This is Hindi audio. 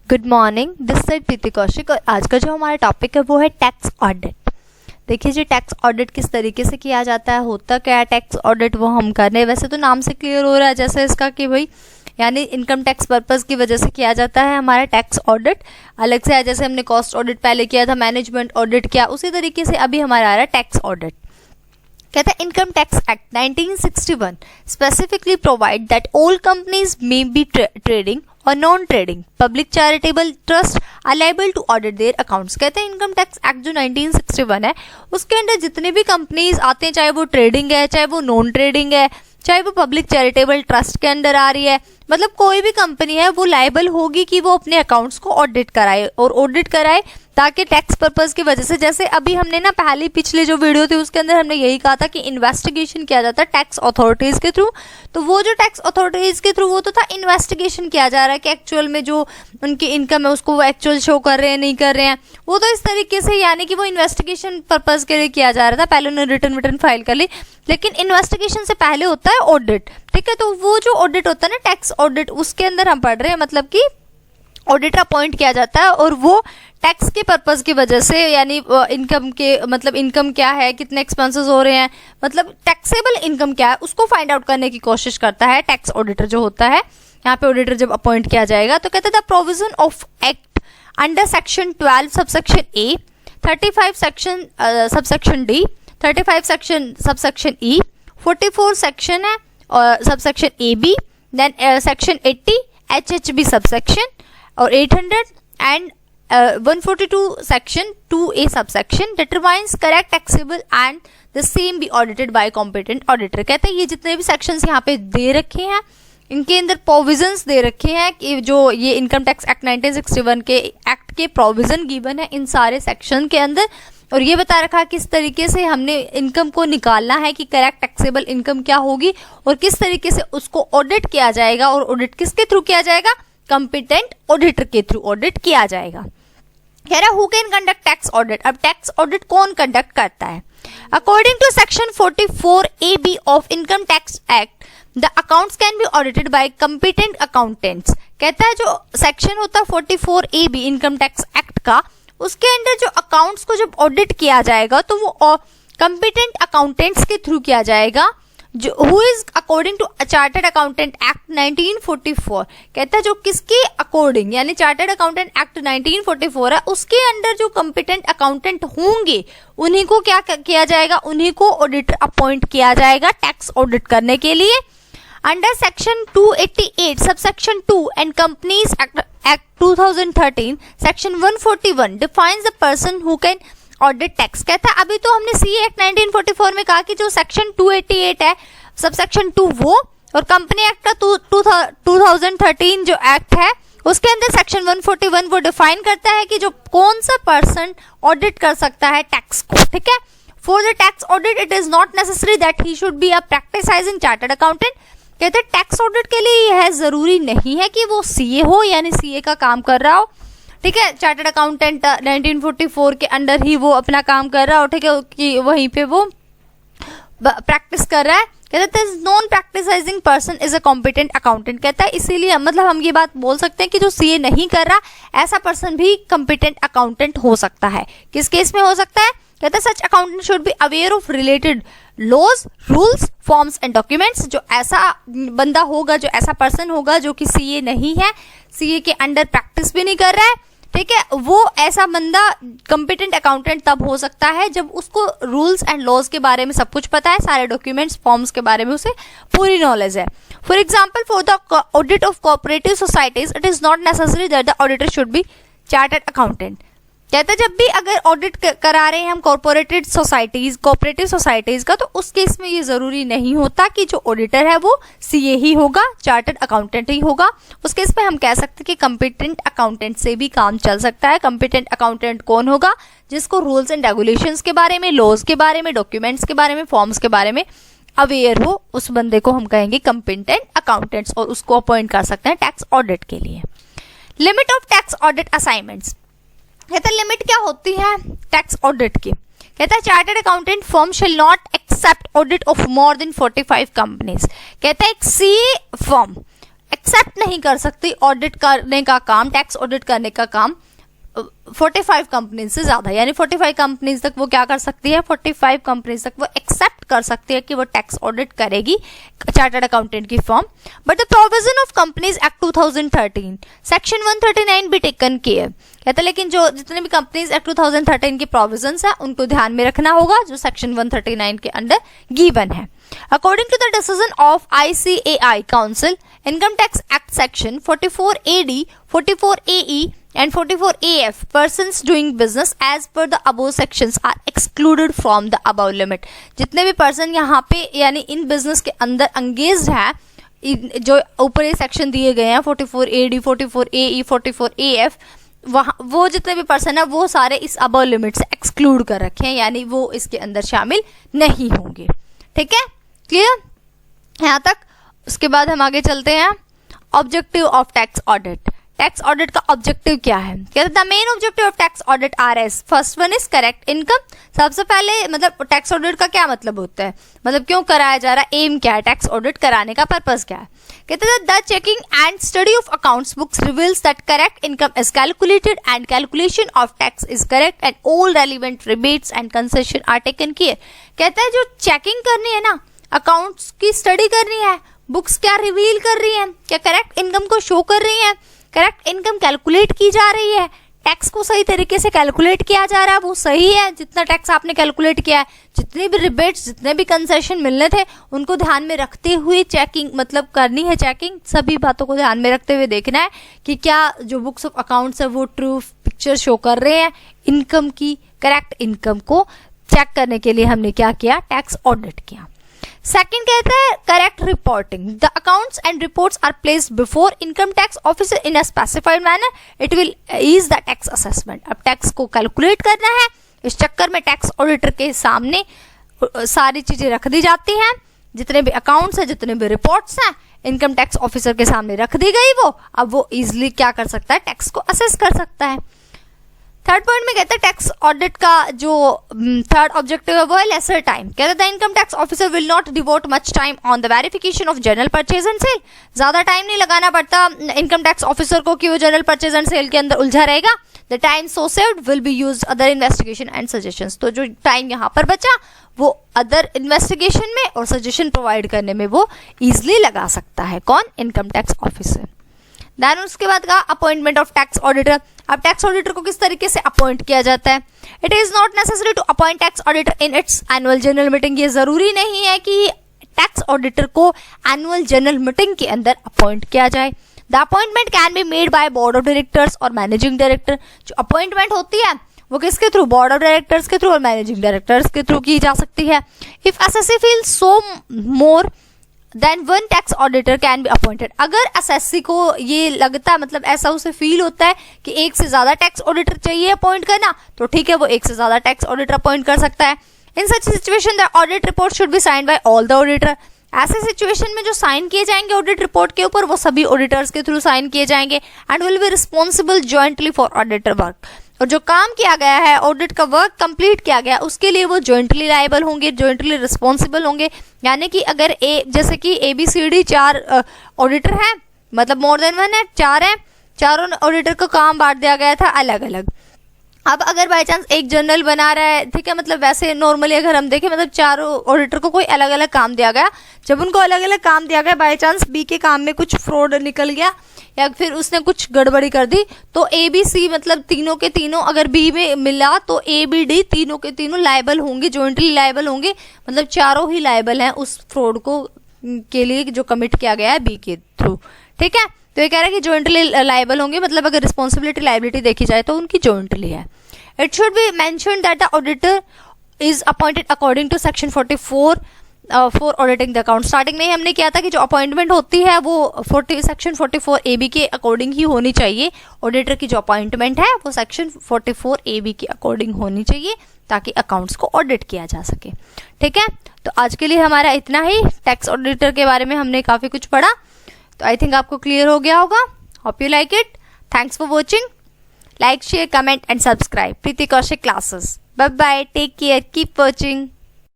गुड मॉर्निंग, दिस साइड प्रीति कौशिक। और आज का जो हमारा टॉपिक है वो है टैक्स ऑडिट। देखिए जी, टैक्स ऑडिट किस तरीके से किया जाता है, होता क्या है टैक्स ऑडिट, वो हम कर रहे हैं। वैसे तो नाम से क्लियर हो रहा है जैसे इसका कि भाई यानी इनकम टैक्स पर्पस की वजह से किया जाता है हमारा टैक्स ऑडिट। अलग से है, जैसे हमने कॉस्ट ऑडिट पहले किया था, मैनेजमेंट ऑडिट किया, उसी तरीके से अभी हमारा आ रहा है टैक्स ऑडिट। कहता है income tax act 1961 specifically provide that all companies may be trading और non trading public charitable trust are liable to audit their accounts. कहते हैं इनकम टैक्स एक्ट जो 1961 है उसके अंदर जितने भी कंपनीज आते हैं, चाहे वो ट्रेडिंग है, चाहे वो नॉन ट्रेडिंग है, चाहे वो पब्लिक चैरिटेबल ट्रस्ट के अंदर आ रही है, मतलब कोई भी कंपनी है वो लायबल होगी कि वो अपने अकाउंट्स को ऑडिट कराए और ऑडिट कराए ताकि टैक्स पर्पस की वजह से, जैसे अभी हमने ना पहली पिछली जो वीडियो थी उसके अंदर हमने यही कहा था कि इन्वेस्टिगेशन किया जाता है टैक्स अथॉरिटीज के थ्रू। तो वो जो टैक्स अथॉरिटीज के थ्रू वो तो था इन्वेस्टिगेशन किया जा रहा है कि एक्चुअल में जो उनकी इनकम है उसको वो एक्चुअल शो कर रहे हैं नहीं कर रहे हैं, वो तो इस तरीके से यानी कि वो इन्वेस्टिगेशन पर्पज के लिए किया जा रहा था। पहले उन्होंने रिटर्न फाइल कर ली, लेकिन इन्वेस्टिगेशन से पहले होता है ऑडिट। ठीक है, तो वो जो ऑडिट होता है ना टैक्स ऑडिट, उसके अंदर हम पढ़ रहे हैं मतलब कि ऑडिटर अपॉइंट किया जाता है और वो टैक्स के पर्पस की वजह से यानी इनकम के मतलब इनकम क्या है, कितने एक्सपेंसेस हो रहे हैं, मतलब टैक्सेबल इनकम क्या है उसको फाइंड आउट करने की कोशिश करता है टैक्स ऑडिटर जो होता है। यहाँ पे ऑडिटर जब अपॉइंट किया जाएगा तो कहते हैं the provision of act under section 12 subsection A, 35 section subsection D, 35 section subsection E, 44 section है और subsection A B, then section 80 HHB subsection और 800 and 142 section 2A subsection determines correct taxable and the same be audited by competent auditor. कहते हैं ये जितने भी सेक्शंस यहाँ पे दे रखे हैं इनके अंदर प्रोविजंस दे रखे हैं कि जो ये इनकम टैक्स एक्ट 1961 के एक्ट के प्रोविजन गिवन है इन सारे सेक्शन के अंदर, और ये बता रखा है किस तरीके से हमने इनकम को निकालना है कि करेक्ट टैक्सेबल इनकम क्या होगी और किस तरीके से उसको ऑडिट किया जाएगा। और ऑडिट किसके थ्रू किया जाएगा, कॉम्पिटेंट ऑडिटर के थ्रू ऑडिट किया जाएगा। कह रहा who can conduct tax audit. अब टैक्स ऑडिट कौन कंडक्ट करता है, according to section 44AB of income tax act the accounts can be audited by competent accountants. कहता है जो सेक्शन होता है 44AB इनकम टैक्स एक्ट का, उसके अंदर जो अकाउंट्स को जब ऑडिट किया जाएगा तो वो कॉम्पिटेंट अकाउंटेंट्स के थ्रू किया जाएगा जो who is according to chartered accountant act 1944। कहता है जो किसके अकॉर्डिंग यानी चार्टर्ड अकाउंटेंट एक्ट 1944 है उसके अंडर जो कॉम्पिटेंट अकाउंटेंट होंगे उन्हीं को क्या किया जाएगा, उन्हीं को ऑडिटर अपॉइंट किया जाएगा टैक्स ऑडिट करने के लिए। Under section 288 subsection 2 and companies act 2013 section 141 defines the person who can audit tax. कहता है अभी तो हमने सीए एक्ट 1944 में कहा कि जो सेक्शन 288 है सबसेक्शन 2 वो, और कंपनी एक्ट का 2013 जो एक्ट है उसके अंदर सेक्शन 141 वो डिफाइन करता है कि जो कौन सा पर्सन ऑडिट कर सकता है टैक्स को। ठीक है, for the tax audit it is not necessary that he should be a practising chartered accountant. कहते हैं टैक्स ऑडिट के लिए यह जरूरी नहीं है कि वो सीए हो यानी सीए का काम कर रहा हो। ठीक है, चार्टर्ड अकाउंटेंट 1944 के अंडर ही वो अपना काम कर रहा हो, ठीक है, कि वहीं पे वो प्रैक्टिस कर रहा है। कहते हैं non practising person is a competent accountant. कहता है इसीलिए मतलब हम ये बात बोल सकते हैं कि जो सीए नहीं कर रहा ऐसा पर्सन भी कॉम्पिटेंट अकाउंटेंट हो सकता है। किस केस में हो सकता है, कहता है such accountant should be aware of related laws rules forms and documents. जो ऐसा बंदा होगा, जो ऐसा पर्सन होगा जो कि सीए नहीं है, सीए के अंडर प्रैक्टिस भी नहीं कर रहा है, ठीक है, वो ऐसा बंदा कॉम्पिटेंट अकाउंटेंट तब हो सकता है जब उसको रूल्स एंड लॉज के बारे में सब कुछ पता है, सारे डॉक्यूमेंट्स फॉर्म्स के बारे में उसे पूरी नॉलेज है। For example for the audit of cooperative societies it is not necessary that the auditor should be chartered accountant. कहते हैं जब भी अगर ऑडिट करा रहे हैं हम कोऑपरेटिव सोसाइटीज का, तो उस केस में ये जरूरी नहीं होता कि जो ऑडिटर है वो सीए ही होगा, चार्टर्ड अकाउंटेंट ही होगा। उस केस में हम कह सकते हैं कि कॉम्पिटेंट अकाउंटेंट से भी काम चल सकता है। कॉम्पिटेंट अकाउंटेंट कौन होगा, जिसको रूल्स एंड रेगुलेशंस के बारे में, लॉज के बारे में, डॉक्यूमेंट्स के बारे में, फॉर्म्स के बारे में अवेयर हो, उस बंदे को हम कहेंगे कॉम्पिटेंट अकाउंटेंट्स, और उसको अपॉइंट कर सकते हैं टैक्स ऑडिट के लिए। Limit of tax audit assignments. कहता है लिमिट क्या होती है टैक्स ऑडिट की। कहता है chartered accountant firm shall not accept audit of more than 45 companies. कहता है एक सीए फर्म एक्सेप्ट नहीं कर सकती ऑडिट करने का काम, टैक्स ऑडिट करने का काम 45 कंपनीज से ज्यादा, यानी 45 कंपनीज तक वो क्या कर सकती है, 45 कंपनीज तक वो एक्सेप्ट कर सकती है कि वो टैक्स ऑडिट करेगी चार्टर्ड अकाउंटेंट की form. But the provision of companies act 2013 section 139 भी टेकन केयर, कहते हैं लेकिन जो जितने भी कंपनीज एक्ट 2013 की प्रोविजंस है उनको ध्यान में रखना होगा जो सेक्शन 139 के अंडर गिवन है। According to the decision of ICAI Council, Income Tax Act Section 44AD, 44AE and 44AF, persons doing business as per the above sections are excluded from the above limit। जितने भी पर्सन यहाँ पे यानी इन बिजनेस के अंदर एंगेज्ड है, जो ऊपर ये सेक्शन दिए गए हैं 44AD, 44AE, 44AF, वहाँ वो जितने भी पर्सन है वो सारे इस अबव लिमिट से एक्सक्लूड कर रखे हैं, यानी वो इसके अंदर शामिल नहीं होंगे। ठीक है, क्लियर यहाँ तक। उसके बाद हम आगे चलते हैं, objective of tax audit. Tax audit का ऑब्जेक्टिव क्या है, कहते the main objective of tax audit R S. First one is correct income. सबसे पहले मतलब टैक्स ऑडिट का क्या मतलब होता है, मतलब क्यों कराया जा रहा है, एम क्या है, टैक्स ऑडिट कराने का पर्पस क्या है। कहते हैं the checking and study of accounts books reveals that correct income is calculated and calculation of tax is correct and all relevant rebates and concession are taken care. कहते हैं जो चेकिंग करनी है ना, अकाउंट्स की स्टडी करनी है, बुक्स क्या रिवील कर रही है, क्या करेक्ट इनकम को शो कर रही है, करेक्ट इनकम कैलकुलेट की जा रही है, टैक्स को सही तरीके से कैलकुलेट किया जा रहा है, वो सही है जितना टैक्स आपने कैलकुलेट किया है, जितने भी रिबेट्स जितने भी कंसेशन मिलने थे उनको ध्यान में रखते हुए चेकिंग मतलब करनी है। चेकिंग सभी बातों को ध्यान में रखते हुए देखना है कि क्या जो बुक्स ऑफ अकाउंट्स है वो ट्रू पिक्चर शो कर रहे हैं इनकम की। करेक्ट इनकम को चेक करने के लिए हमने क्या किया, टैक्स ऑडिट किया। सेकंड कहता है correct reporting. The accounts and reports are placed before income tax officer in a specified manner, it will ease the tax assessment. अब टैक्स को कैलकुलेट करना है, इस चक्कर में टैक्स ऑडिटर के सामने सारी चीजें रख दी जाती हैं, जितने भी अकाउंट्स हैं जितने भी रिपोर्ट्स हैं इनकम टैक्स ऑफिसर के सामने रख दी गई, वो अब वो इजिली क्या कर सकता है, टैक्स को असेस कर सकता है। थर्ड पॉइंट में कहते हैं टैक्स ऑडिट का जो थर्ड ऑब्जेक्टिव है वो है लेसर टाइम। कहते हैं income tax officer will not devote much time on the verification of general purchase and sale. ज्यादा टाइम नहीं लगाना पड़ता इनकम टैक्स ऑफिसर को कि वो जनरल परचेज एंड सेल के अंदर उलझा रहेगा। The time so saved will be used other investigation and suggestions. तो जो टाइम यहाँ पर बचा वो अदर इन्वेस्टिगेशन में और सजेशन प्रोवाइड करने में वो इजिली लगा सकता है, कौन, इनकम टैक्स ऑफिसर। देन उसके बाद का अपॉइंटमेंट ऑफ टैक्स ऑडिटर। अब टैक्स ऑडिटर को किस तरीके से अपॉइंट किया जाता है। It is not necessary to appoint tax auditor in its annual general meeting. ये जरूरी नहीं है कि टैक्स ऑडिटर को एनुअल जनरल मीटिंग के अंदर अपॉइंट किया जाए। The appointment can be made by board of directors और मैनेजिंग डायरेक्टर। जो अपॉइंटमेंट होती है वो किसके थ्रू, बोर्ड ऑफ डायरेक्टर्स के थ्रू और मैनेजिंग डायरेक्टर्स के थ्रू की जा सकती है। If SSC feels so more than one tax auditor can be appointed. अगर एसएससी को ये लगता है, मतलब ऐसा उसे फील होता है कि एक से ज्यादा टैक्स ऑडिटर चाहिए अपॉइंट करना, तो ठीक है वो एक से ज्यादा टैक्स ऑडिटर अपॉइंट कर सकता है। In such situation the audit report should be signed by all the auditor. ऐसे सिचुएशन में जो साइन किए जाएंगे ऑडिट रिपोर्ट के ऊपर वो सभी ऑडिटर्स के थ्रू साइन किए जाएंगे and will be responsible jointly for auditor work. और जो काम किया गया है, ऑडिट का वर्क कंप्लीट किया गया, उसके लिए वो जॉइंटली लायबल होंगे, जॉइंटली रिस्पॉन्सिबल होंगे। यानी कि अगर जैसे कि ABCD 4 ऑडिटर हैं, मतलब मोर देन वन है, 4 हैं, चारों ऑडिटर को काम बांट दिया गया था अलग अलग। अब अगर बाई चांस एक जनरल बना रहा है, ठीक है, मतलब वैसे नॉर्मली अगर हम देखें मतलब चारों ऑडिटर को कोई अलग अलग काम दिया गया, जब उनको अलग अलग काम दिया गया, बाई चांस B के काम में कुछ फ्रॉड निकल गया या फिर उसने कुछ गड़बड़ी कर दी, तो ABC मतलब तीनों के तीनों अगर B में मिला तो ABD तीनों के तीनों लायबल होंगे, जॉइंटली लायबल होंगे, मतलब चारों ही लायबल हैं उस फ्रॉड को के लिए जो कमिट किया गया है B के थ्रू। ठीक है, तो ये कह रहा है कि जॉइंटली लायबल होंगे, मतलब अगर रिस्पॉन्सिबिलिटी लायबिलिटी देखी जाए तो उनकी जॉइंटली है। It should be mention that the auditor is appointed according to section 44 for auditing the account. Starting में ही हमने किया था कि जो अपॉइंटमेंट होती है वो सेक्शन 44 AB के अकॉर्डिंग ही होनी चाहिए। ऑडिटर की जो अपॉइंटमेंट है वो सेक्शन 44 AB के अकॉर्डिंग होनी चाहिए ताकि अकाउंट्स को ऑडिट किया जा सके। ठीक है, तो आज के लिए हमारा इतना ही। टैक्स ऑडिटर के बारे में हमने काफी कुछ पढ़ा, तो आई थिंक आपको क्लियर हो गया होगा। Hope you like it. Thanks for watching. Like, share, comment and subscribe Preeti Kaushik classes. Bye bye, take care, keep watching.